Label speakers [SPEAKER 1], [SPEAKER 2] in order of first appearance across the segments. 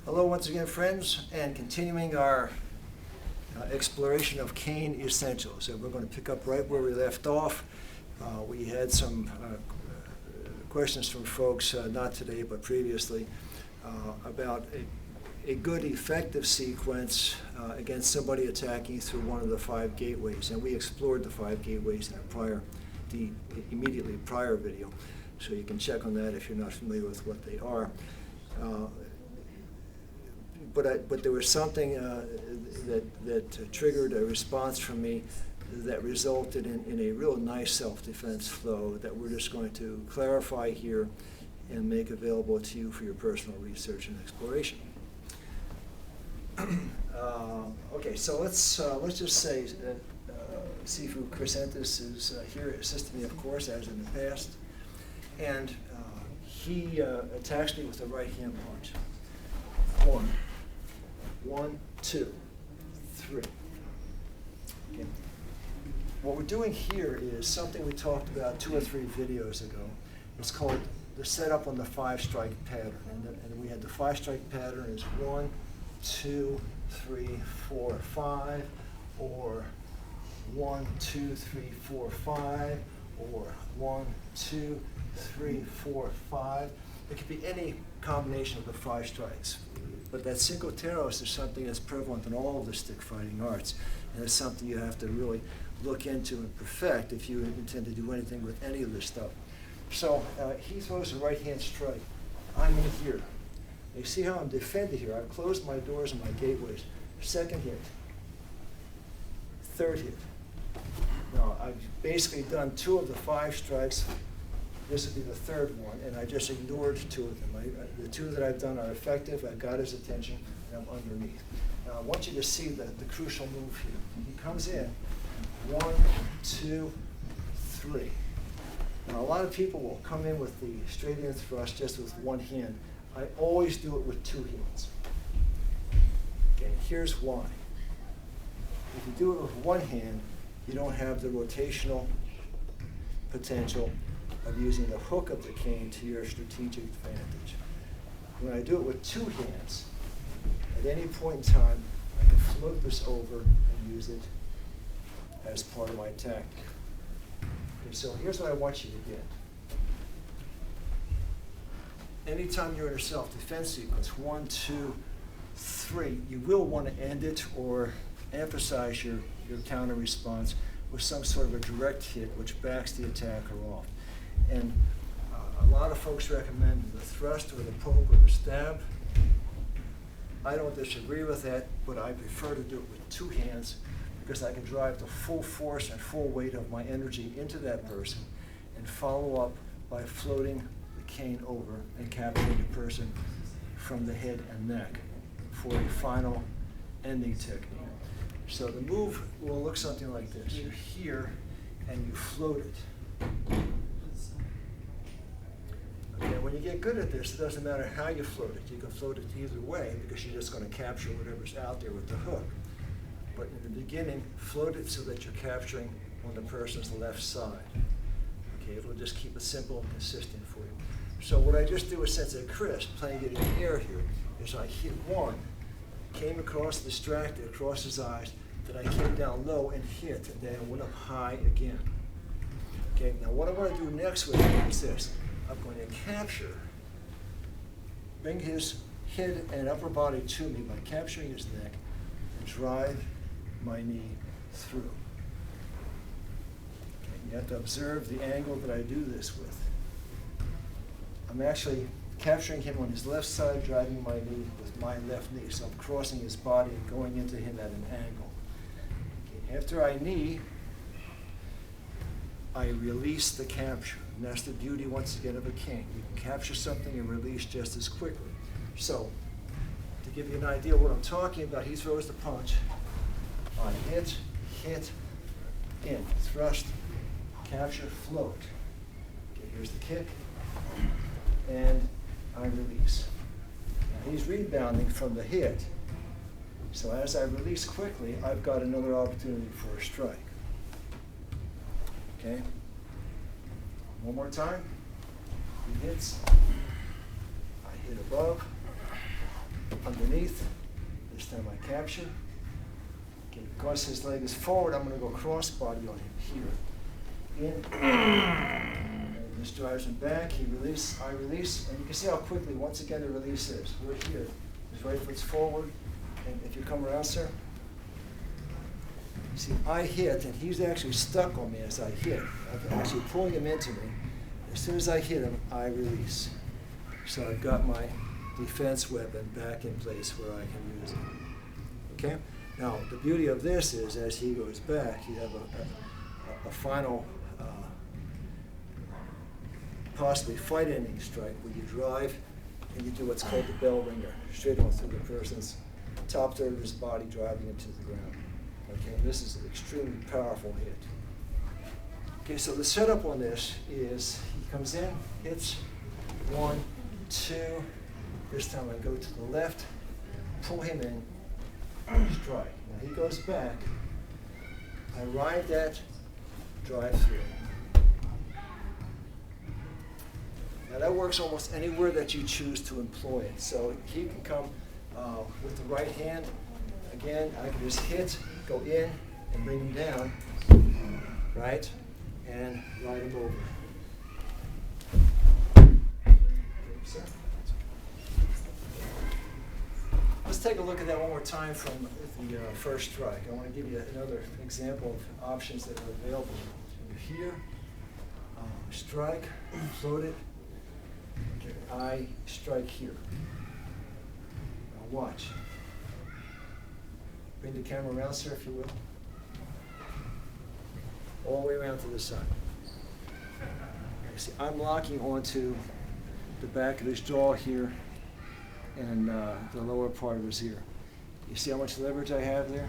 [SPEAKER 1] Hello once again, friends, and continuing our exploration of cane essentials. And we're going to pick up right where we left off. We had some questions from folks, not today but previously, about a good effective sequence against somebody attacking through one of the 5 gateways. And we explored the 5 gateways in the immediately prior video. So you can check on that if you're not familiar with what they are. But there was something that triggered a response from me that resulted in a real nice self-defense flow that we're just going to clarify here and make available to you for your personal research and exploration. Okay, so let's just say that Sifu Crescentis is here assisting me, of course, as in the past, and he attacks me with a right hand punch. 1, 2, 3. Okay. What we're doing here is something we talked about 2 or 3 videos ago. It's called the setup on the 5-strike pattern. And we had the 5-strike pattern is 1, 2, 3, 4, 5, or 1, 2, 3, 4, 5, or 1, 2, 3, 4, 5. It could be any combination of the 5 strikes. But that cinco terros is something that's prevalent in all of the stick fighting arts, and it's something you have to really look into and perfect if you intend to do anything with any of this stuff. So he throws a right hand strike. I'm in here. You see how I'm defended here. I've closed my doors and my gateways. Second hit. Third hit. Now I've basically done 2 of the 5 strikes. This would be the 3rd one, and I just ignored 2 of them. The 2 that I've done are effective. I've got his attention, and I'm underneath. Now I want you to see the crucial move here. He comes in, 1, 2, 3. Now a lot of people will come in with the straight in thrust just with 1 hand. I always do it with 2 hands. Okay, here's why. If you do it with 1 hand, you don't have the rotational potential of using the hook of the cane to your strategic advantage. When I do it with 2 hands, at any point in time, I can float this over and use it as part of my tactic. Okay, so here's what I want you to get. Anytime you're in a self-defense sequence, 1, 2, 3, you will want to end it or emphasize your counter response with some sort of a direct hit which backs the attacker off. And a lot of folks recommend the thrust or the poke or the stab. I don't disagree with that, but I prefer to do it with 2 hands because I can drive the full force and full weight of my energy into that person and follow up by floating the cane over and capturing the person from the head and neck for a final ending technique. So the move will look something like this. You're here and you float it. Okay, when you get good at this, it doesn't matter how you float it. You can float it either way because you're just going to capture whatever's out there with the hook. But in the beginning, float it so that you're capturing on the person's left side. Okay, it'll just keep it simple and consistent for you. So what I just do is sense a crisp, playing it in the air here, is I hit 1, came across, distracted, across his eyes, then I came down low and hit, and then I went up high again. Okay, now what I want to do next with it is this. I'm going to capture, bring his head and upper body to me by capturing his neck and drive my knee through. Okay, you have to observe the angle that I do this with. I'm actually capturing him on his left side, driving my knee with my left knee. So I'm crossing his body and going into him at an angle. Okay, after I knee, I release the capture. And that's the beauty, once again, of a cane. You can capture something and release just as quickly. So, to give you an idea of what I'm talking about, he throws the punch. I hit, in, thrust, capture, float. Okay, here's the kick, and I release. Now he's rebounding from the hit. So as I release quickly, I've got another opportunity for a strike. Okay? One more time. He hits. I hit above, under underneath. This time I capture. Okay, because his leg is forward, I'm going to go crossbody on him here. In. And this drives him back. He release. I release. And you can see how quickly, once again, the release is. We're here. His right foot's forward. And if you come around, sir. See, I hit, and he's actually stuck on me as I hit. I'm actually pulling him into me. As soon as I hit him, I release. So I've got my defense weapon back in place where I can use it. Okay? Now, the beauty of this is, as he goes back, you have a final, possibly fight-ending strike where you drive and you do what's called the bell ringer, straight on through the person's top third of his body, driving him to the ground. Okay, this is an extremely powerful hit. Okay, so the setup on this is he comes in, hits 1, 2. This time I go to the left, pull him in, strike. Now he goes back. I ride that, drive through. Now that works almost anywhere that you choose to employ it. So he can come with the right hand. Again, I can just hit, go in, and bring him down, right, and ride him over. Okay, sir. Let's take a look at that one more time from the first strike. I want to give you another example of options that are available. You're here, strike, float it. Okay, I strike here. Now watch. Bring the camera around, sir, if you will. All the way around to the side. You see, I'm locking onto the back of his jaw here and the lower part of his ear. You see how much leverage I have there?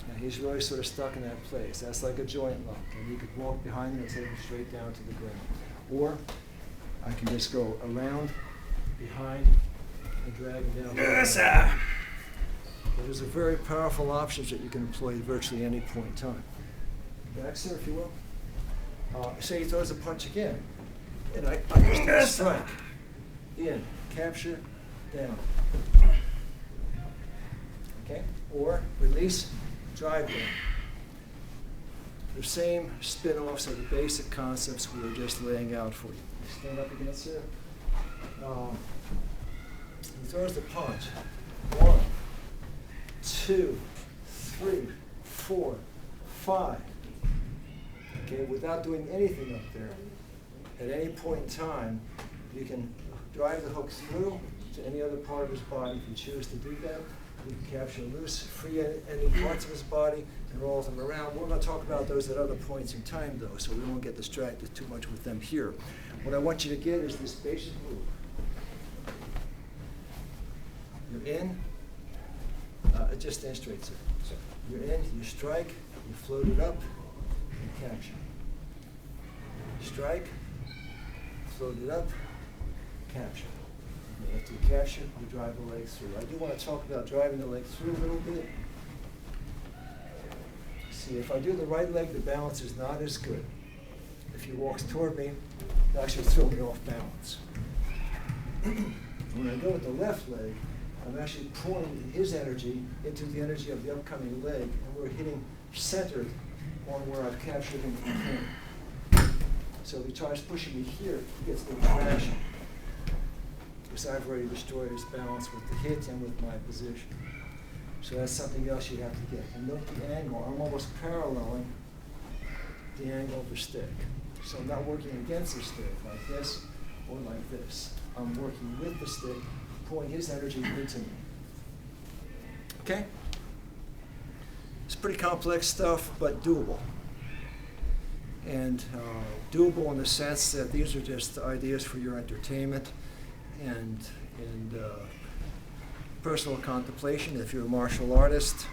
[SPEAKER 1] And he's really sort of stuck in that place. That's like a joint lock. And you could walk behind him and take him straight down to the ground. Or I can just go around, behind, and drag him down. Yes, sir. Those are very powerful options that you can employ at virtually any point in time. Back, sir, if you will. Say he throws a punch again. And I just strike. In, capture, down. Okay? Or release, drive down. The same spin-offs of the basic concepts we were just laying out for you. Stand up again, sir. He throws the punch. 1, 2, 3, 4, 5. Okay, without doing anything up there, at any point in time, you can drive the hook through to any other part of his body if you choose to do that. You can capture loose, free any parts of his body and roll them around. We're going to talk about those at other points in time, though, so we won't get distracted too much with them here. What I want you to get is this basic move. You're in. Just stand straight, sir. You're in, you strike, you float it up, and capture. Strike, float it up, capture. And after you capture, you drive the leg through. I do want to talk about driving the leg through a little bit. See, if I do the right leg, the balance is not as good. If he walks toward me, he'll actually throw me off balance. When I go with the left leg, I'm actually pulling his energy into the energy of the upcoming leg, and we're hitting centered on where I've captured him from him. So if he tries pushing me here, he gets the crashing. Because I've already destroyed his balance with the hit and with my position. So that's something else you have to get. And note the angle. I'm almost paralleling the angle of the stick. So I'm not working against the stick like this or like this. I'm working with the stick, pulling his energy into me. Okay? It's pretty complex stuff, but doable. And doable in the sense that these are just ideas for your entertainment and personal contemplation. If you're a martial artist,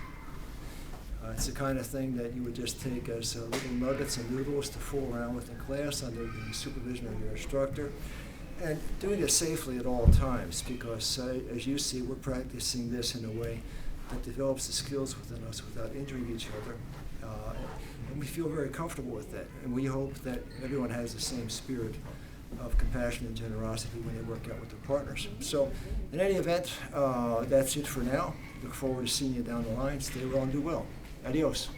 [SPEAKER 1] it's the kind of thing that you would just take as little nuggets and noodles to fool around with in class under the supervision of your instructor. And doing it safely at all times, because as you see, we're practicing this in a way that develops the skills within us without injuring each other. And we feel very comfortable with that. And we hope that everyone has the same spirit of compassion and generosity when they work out with their partners. So in any event, that's it for now. Look forward to seeing you down the line. Stay well and do well. Adios.